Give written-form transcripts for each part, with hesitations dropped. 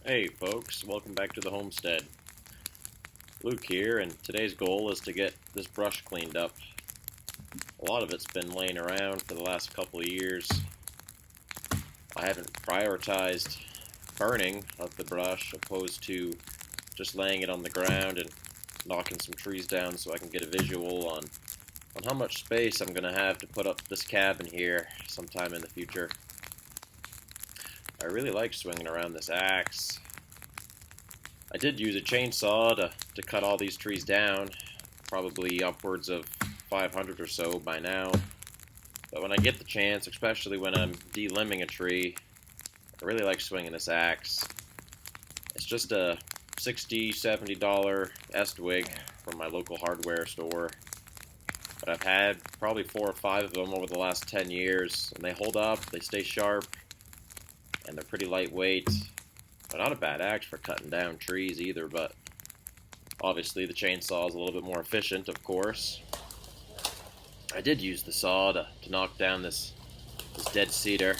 Hey folks, welcome back to the Homestead. Luke here, and today's goal is to get this brush cleaned up. A lot of it's been laying around for the last couple of years. I haven't prioritized burning of the brush opposed to just laying it on the ground and knocking some trees down so I can get a visual on how much space I'm going to have to put up this cabin here sometime in the future. I really like swinging around this axe. I did use a chainsaw to cut all these trees down, probably upwards of 500 or so by now. But when I get the chance, especially when I'm de-limbing a tree, I really like swinging this axe. It's just a $60, $70 Estwig from my local hardware store. But I've had probably 4 or 5 of them over the last 10 years, and they hold up, they stay sharp, and they're pretty lightweight. They're not a bad axe for cutting down trees either, but obviously the chainsaw is a little bit more efficient, of course. I did use the saw to knock down this dead cedar.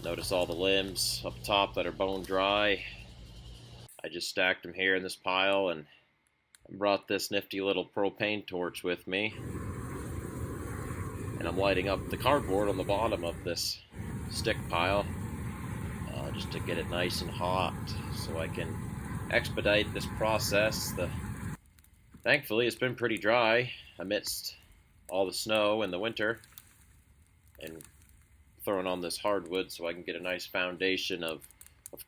Notice all the limbs up top that are bone dry. I just stacked them here in this pile and brought this nifty little propane torch with me. And I'm lighting up the cardboard on the bottom of this stick pile just to get it nice and hot so I can expedite this process. Thankfully, it's been pretty dry amidst all the snow in the winter, and throwing on this hardwood so I can get a nice foundation of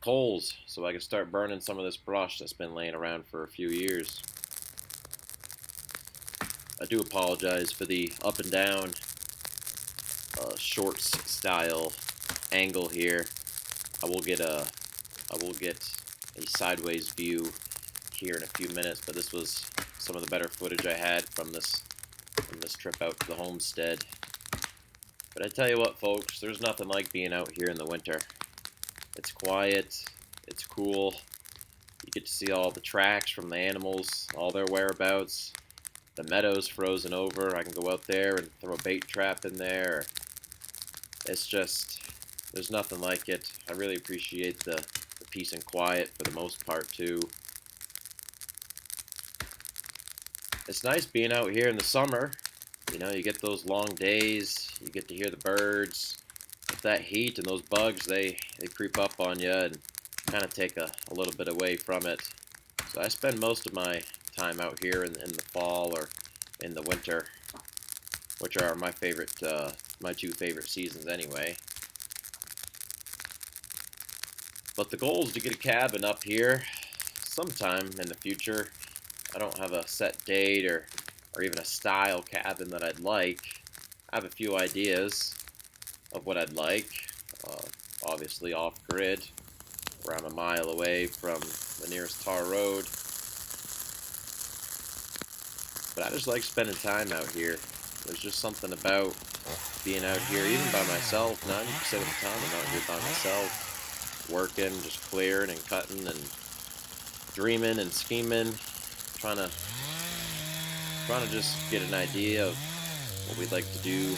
coals so I can start burning some of this brush that's been laying around for a few years. I do apologize for the up and down shorts style angle here. I will get a sideways view here in a few minutes, but this was some of the better footage I had from this trip out to the homestead. But I tell you what, folks, there's nothing like being out here in the winter. It's quiet, it's cool. You get to see all the tracks from the animals, all their whereabouts. The meadow's frozen over. I can go out there and throw a bait trap in there. It's just, there's nothing like it. I really appreciate the peace and quiet for the most part, too. It's nice being out here in the summer. You know, you get those long days, you get to hear the birds. With that heat and those bugs, they creep up on you and kind of take a little bit away from it. So I spend most of my time out here in the fall or in the winter, which are my two favorite seasons anyway. But the goal is to get a cabin up here sometime in the future. I don't have a set date or even a style cabin that I'd like. I have a few ideas of what I'd like. Obviously off-grid, around a mile away from the nearest tar road. But I just like spending time out here. There's just something about being out here, even by myself. 90% of the time I'm out here by myself, working, just clearing and cutting and dreaming and scheming, trying to just get an idea of what we'd like to do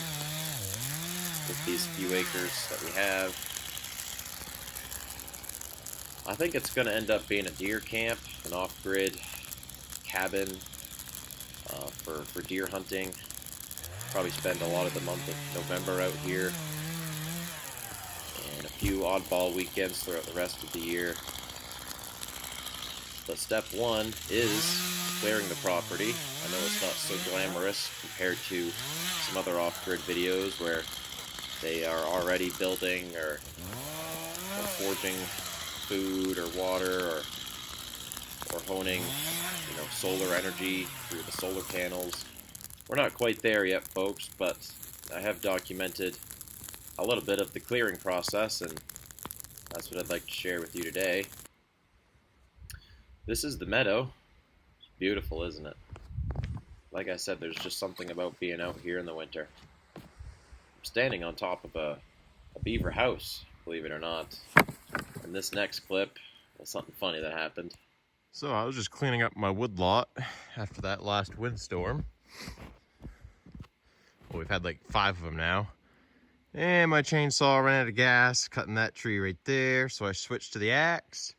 with these few acres that we have. I think it's going to end up being a deer camp, an off-grid cabin for deer hunting. Probably spend a lot of the month of November out here and a few oddball weekends throughout the rest of the year. But step one is clearing the property. I know it's not so glamorous compared to some other off-grid videos where they are already building or forging food or water or honing, solar energy through the solar panels. We're not quite there yet, folks, but I have documented a little bit of the clearing process, and that's what I'd like to share with you today. This is the meadow. It's beautiful, isn't it? Like I said, there's just something about being out here in the winter. I'm standing on top of a beaver house, believe it or not. And this next clip was something funny that happened. So I was just cleaning up my wood lot after that last windstorm. Well, we've had like 5 of them now. And my chainsaw ran out of gas, cutting that tree right there. So I switched to the axe.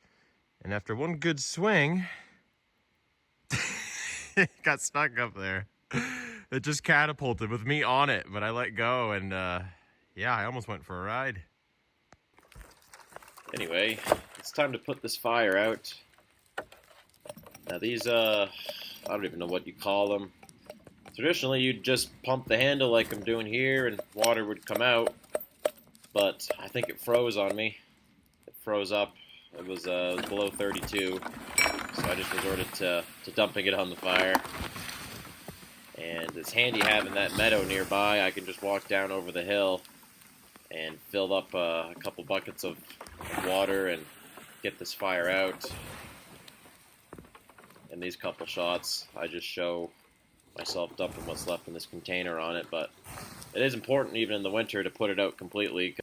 And after one good swing, it got stuck up there. It just catapulted with me on it, but I let go, and yeah, I almost went for a ride. Anyway, it's time to put this fire out. Now these, I don't even know what you call them. Traditionally, you'd just pump the handle like I'm doing here, and water would come out. But I think it froze on me. It froze up. It was below 32, so I just resorted to dumping it on the fire. And it's handy having that meadow nearby. I can just walk down over the hill and fill up a couple buckets of water and get this fire out. In these couple shots, I just show myself dumping what's left in this container on it, but it is important even in the winter to put it out completely.